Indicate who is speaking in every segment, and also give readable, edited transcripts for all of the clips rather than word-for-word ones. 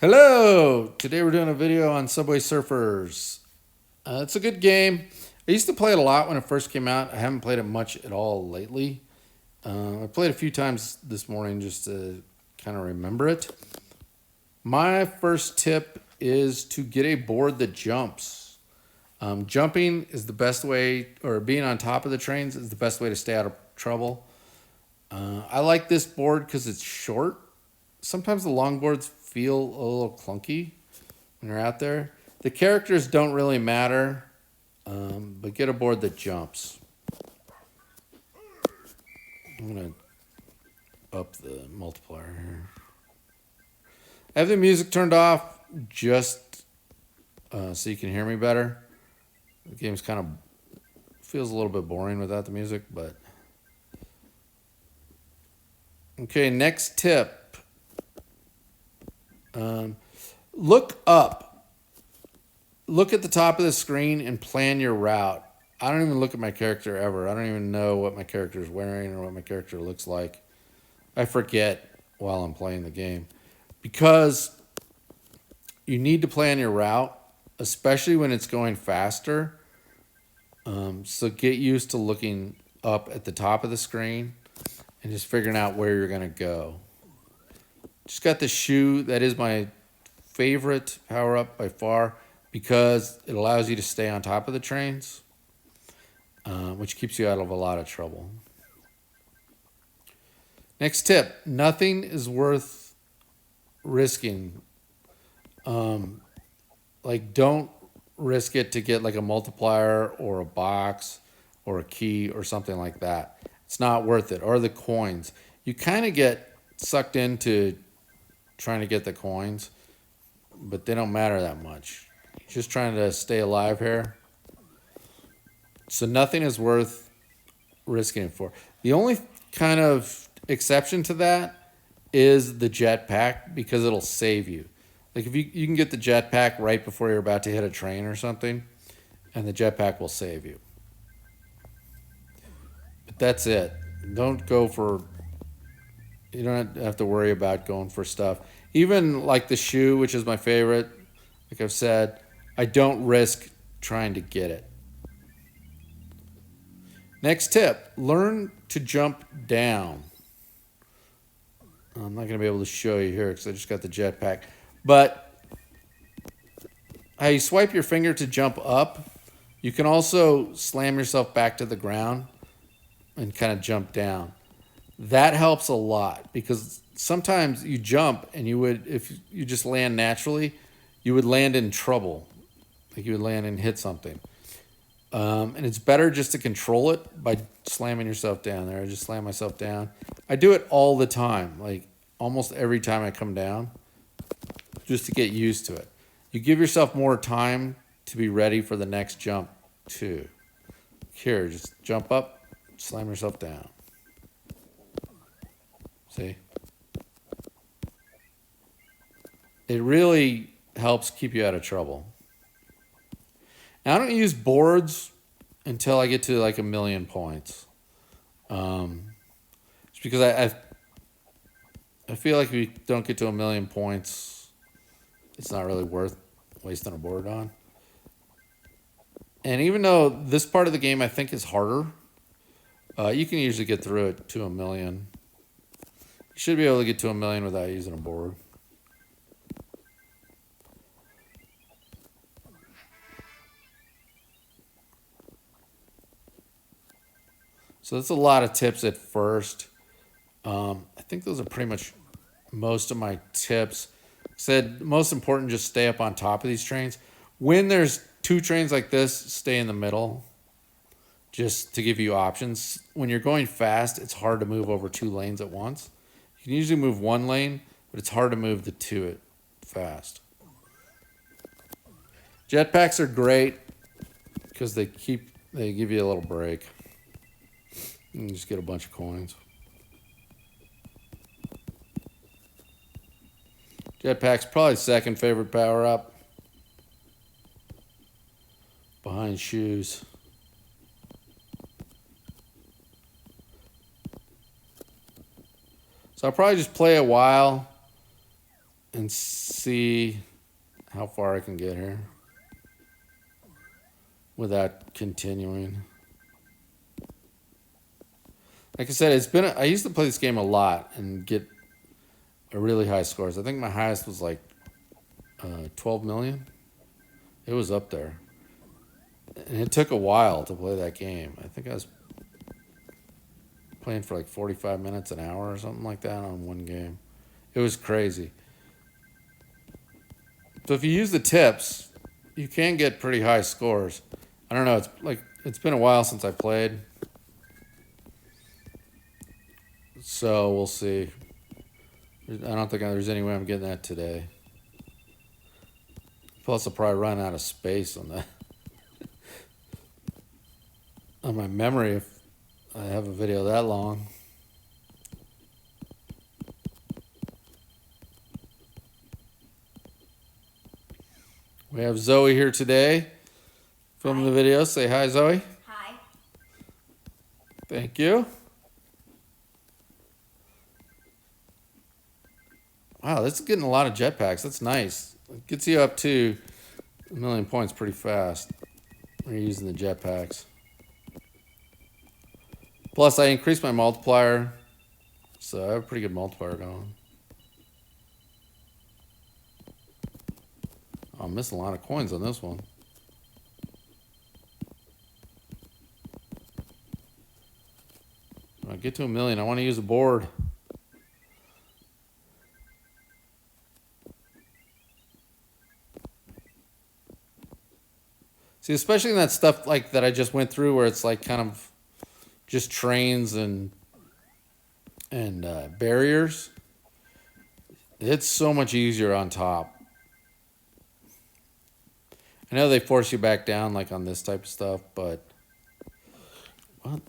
Speaker 1: Hello! Today we're doing a video on Subway Surfers. It's a good game. I used to play it a lot when it first came out. I haven't played it much at all lately. I played a few times this morning just to kind of remember it. My first tip is to get a board that jumps. Jumping is the best way, or being on top of the trains is the best way to stay out of trouble. I like this board because it's short. Sometimes the long boards feel a little clunky when you're out there. The characters don't really matter, but get a board that jumps. I'm going to up the multiplier here. I have the music turned off just so you can hear me better. The game's kind of feels a little bit boring without the music, but okay, next tip. Look up. Look at the top of the screen and plan your route. I don't even look at my character ever. I don't even know what my character is wearing or what my character looks like. I forget while I'm playing the game. Because you need to plan your route, especially when it's going faster. So get used to looking up at the top of the screen and just figuring out where you're going to go. Just got the shoe. That is my favorite power up by far because it allows you to stay on top of the trains, which keeps you out of a lot of trouble. Next tip, nothing is worth risking. Don't risk it to get like a multiplier or a box or a key or something like that. It's not worth it. Or the coins. You kind of get sucked into trying to get the coins, but they don't matter that much. Just trying to stay alive here. So nothing is worth risking it for. The only kind of exception to that is the jetpack because it'll save you. Like if you can get the jetpack right before you're about to hit a train or something, and the jetpack will save you. But that's it. Don't go for You don't have to worry about going for stuff. Even like the shoe, which is my favorite, like I've said, I don't risk trying to get it. Next tip, learn to jump down. I'm not going to be able to show you here because I just got the jetpack. But how you swipe your finger to jump up, you can also slam yourself back to the ground and kind of jump down. That helps a lot because sometimes you jump and if you just land naturally, you would land in trouble. Like you would land and hit something. And it's better just to control it by slamming yourself down there. I just slam myself down. I do it all the time, like almost every time I come down, just to get used to it. You give yourself more time to be ready for the next jump too. Here, just jump up, slam yourself down. See? It really helps keep you out of trouble. Now, I don't use boards until I get to like 1,000,000 points. Just because I feel like if you don't get to 1,000,000 points, it's not really worth wasting a board on. And even though this part of the game I think is harder, you can usually get through it to 1,000,000. You should be able to get to 1,000,000 without using a board. So that's a lot of tips at first. I think those are pretty much most of my tips. Said most important, just stay up on top of these trains. When there's two trains like this, stay in the middle just to give you options. When you're going fast, it's hard to move over two lanes at once. You can usually move one lane, but it's hard to move the two at fast. Jetpacks are great because they give you a little break. You can just get a bunch of coins. Jetpack's probably second favorite power up behind shoes. So I'll probably just play a while and see how far I can get here without continuing. Like I said, I used to play this game a lot and get a really high scores. I think my highest was like 12 million. It was up there. And it took a while to play that game. I think I was playing for like 45 minutes an hour or something like that on one game. It was crazy. So if you use the tips, you can get pretty high scores. I don't know, it's been a while since I played. So we'll see. I don't think there's any way I'm getting that today. Plus I'll probably run out of space on that. On my memory if I have a video that long. We have Zoe here today filming the video. Say hi, Zoe.
Speaker 2: Hi.
Speaker 1: Thank you. Wow, this is getting a lot of jetpacks. That's nice. It gets you up to 1 million points pretty fast when you're using the jetpacks. Plus, I increased my multiplier, so I have a pretty good multiplier going. Oh, I'm missing a lot of coins on this one. When I get to 1 million, I want to use a board. See, especially in that stuff like that I just went through where it's like kind of just trains and barriers. It's so much easier on top. I know they force you back down like on this type of stuff, but what?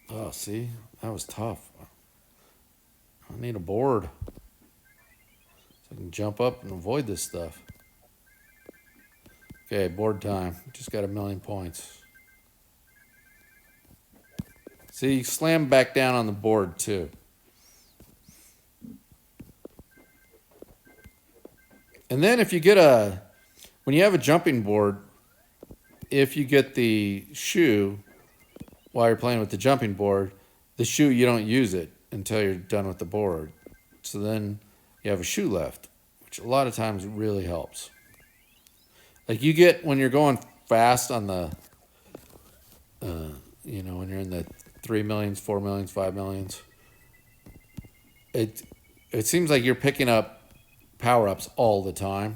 Speaker 1: Oh, see, that was tough. I need a board so I can jump up and avoid this stuff. Okay, board time. Just got 1 million points. See, you slam back down on the board too. And then if you get when you have a jumping board, if you get the shoe while you're playing with the jumping board, the shoe, you don't use it until you're done with the board. So then you have a shoe left, which a lot of times really helps. Like you get when you're going fast on the, when you're in the 3 millions, 4 millions, 5 millions, it seems like you're picking up power-ups all the time.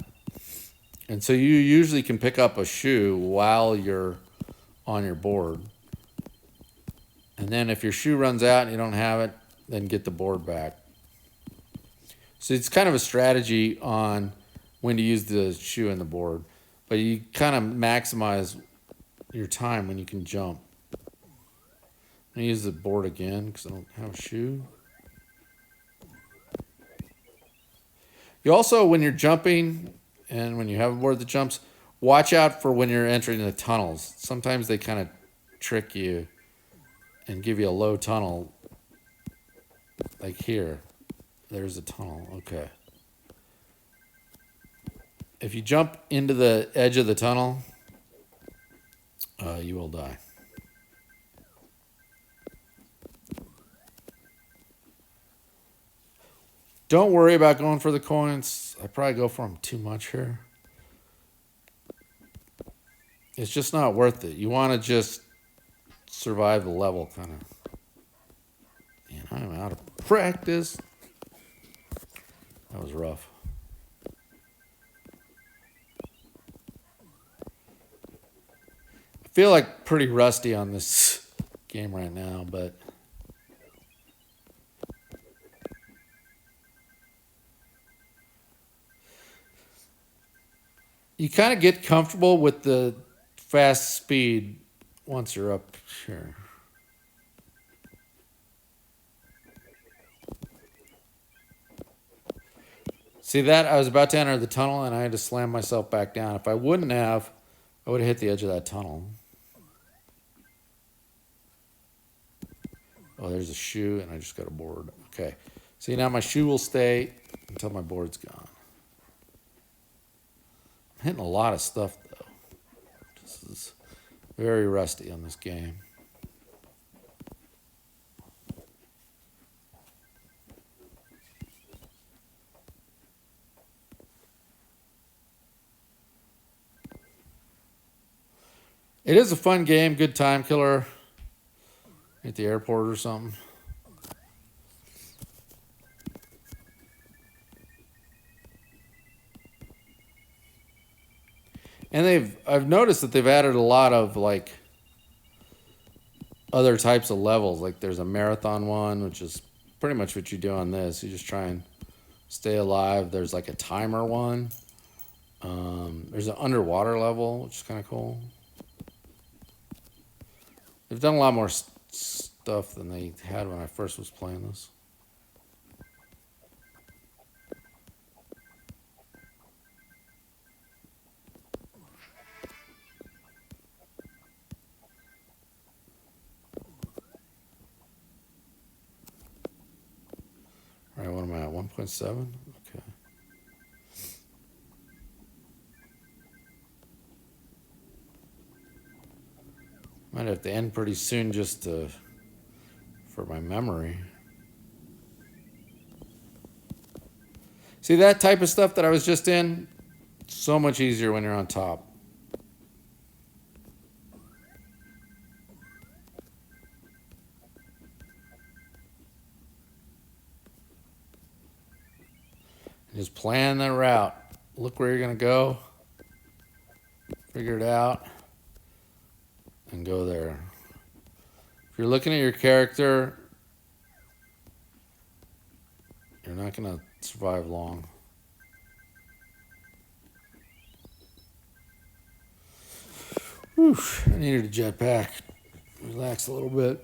Speaker 1: And so you usually can pick up a shoe while you're on your board. And then if your shoe runs out and you don't have it, then get the board back. So it's kind of a strategy on when to use the shoe and the board. But you kind of maximize your time when you can jump. I'm going to use the board again because I don't have a shoe. You also, when you're jumping and when you have a board that jumps, watch out for when you're entering the tunnels. Sometimes they kind of trick you and give you a low tunnel. Like here. There's a tunnel. Okay. If you jump into the edge of the tunnel, you will die. Don't worry about going for the coins. I probably go for them too much here. It's just not worth it. You want to just survive the level, kind of. Man, I'm out of practice. That was rough. I feel like pretty rusty on this game right now, but you kind of get comfortable with the fast speed once you're up here. See that? I was about to enter the tunnel and I had to slam myself back down. If I wouldn't have, I would have hit the edge of that tunnel. Oh, there's a shoe and I just got a board. Okay. See, now my shoe will stay until my board's gone. I'm hitting a lot of stuff, though. This is very rusty on this game. It is a fun game, good time killer at the airport or something. And I've noticed that they've added a lot of like other types of levels. Like there's a marathon one, which is pretty much what you do on this. You just try and stay alive. There's like a timer one. There's an underwater level, which is kind of cool. They've done a lot more stuff than they had when I first was playing this. All right, what am I at? 1.7? Okay. Might have to end pretty soon just for my memory. See that type of stuff that I was just in? So much easier when you're on top. Just plan the route. Look where you're going to go. Figure it out. And go there. If you're looking at your character, you're not going to survive long. Whew, I needed a jetpack. Relax a little bit.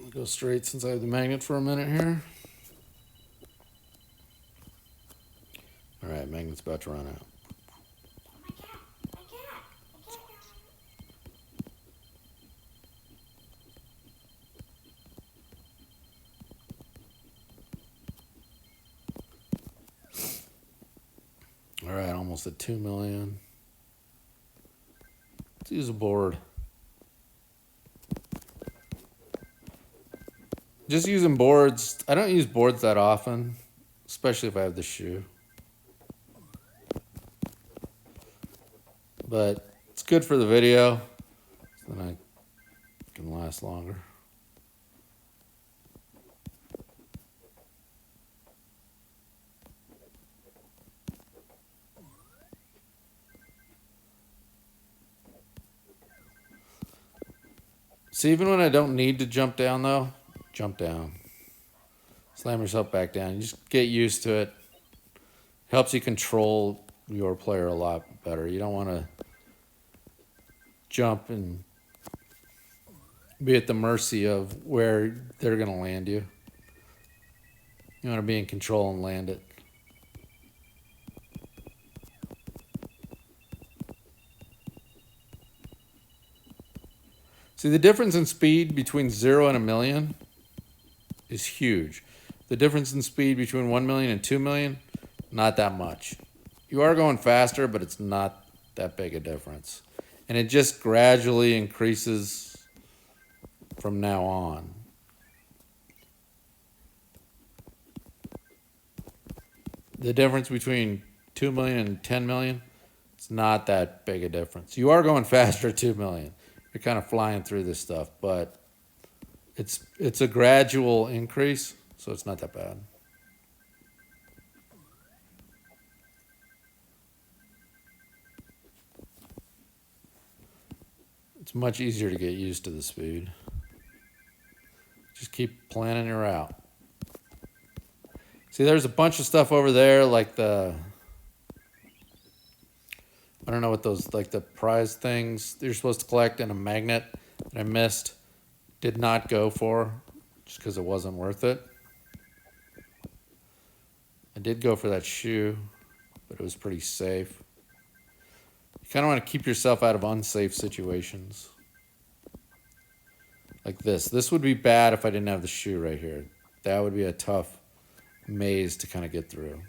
Speaker 1: I'll go straight since I have the magnet for a minute here. All right, magnet's about to run out. All right, almost at 2 million. Let's use a board. Just using boards. I don't use boards that often, especially if I have the shoe. But it's good for the video, so then I can last longer. See, even when I don't need to jump down, though, jump down. Slam yourself back down. You just get used to it. Helps you control your player a lot better. You don't want to jump and be at the mercy of where they're going to land you. You want to be in control and land it. See, the difference in speed between 0 and 1 million is huge. The difference in speed between 1 million and 2 million, not that much. You are going faster, but it's not that big a difference. And it just gradually increases from now on. The difference between 2 million and 10 million, it's not that big a difference. You are going faster at 2 million. You're kind of flying through this stuff, but it's a gradual increase, so it's not that bad. It's much easier to get used to the speed. Just keep planning your route. See, there's a bunch of stuff over there, like I don't know what those, like the prize things you're supposed to collect, and a magnet that I missed. Did not go for, just because it wasn't worth it. I did go for that shoe, but it was pretty safe. You kind of want to keep yourself out of unsafe situations. Like this. This would be bad if I didn't have the shoe right here. That would be a tough maze to kind of get through.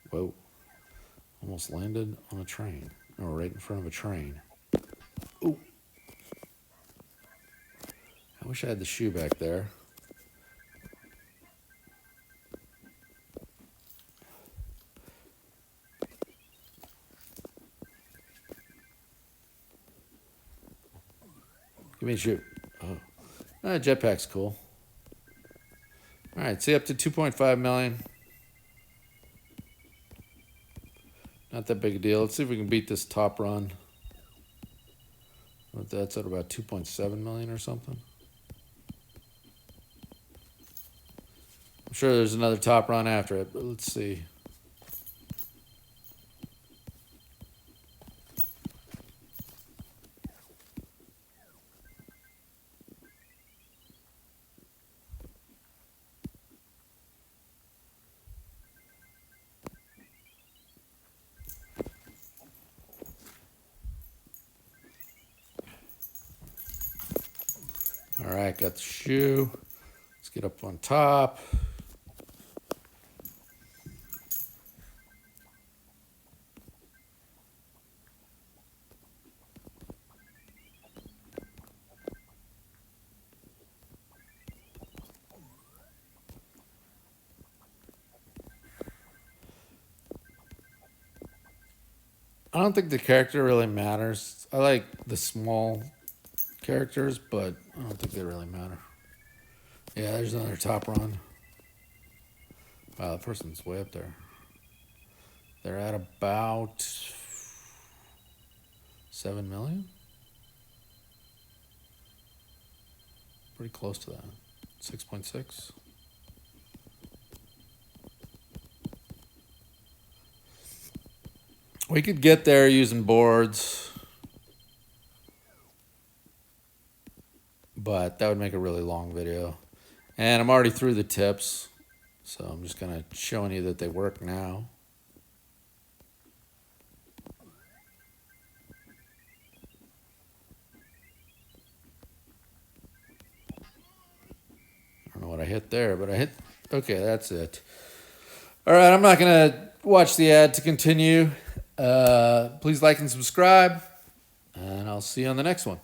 Speaker 1: Whoa. Almost landed on a train. Or right in front of a train. Ooh. I wish I had the shoe back there. Give me a shoe. Oh. Jetpack's cool. Alright, see up to 2.5 million. Not that big a deal. Let's see if we can beat this top run. That's at about 2.7 million or something. I'm sure there's another top run after it, but let's see. All right, got the shoe. Let's get up on top. I don't think the character really matters. I like the small characters, but I don't think they really matter. Yeah, there's another top run. Wow, the person's way up there. They're at about 7 million? Pretty close to that. 6.6. We could get there using boards, but that would make a really long video. And I'm already through the tips, so I'm just kind of showing you that they work now. I don't know what I hit there, but I hit... Okay, that's it. All right, I'm not going to watch the ad to continue. Please like and subscribe, and I'll see you on the next one.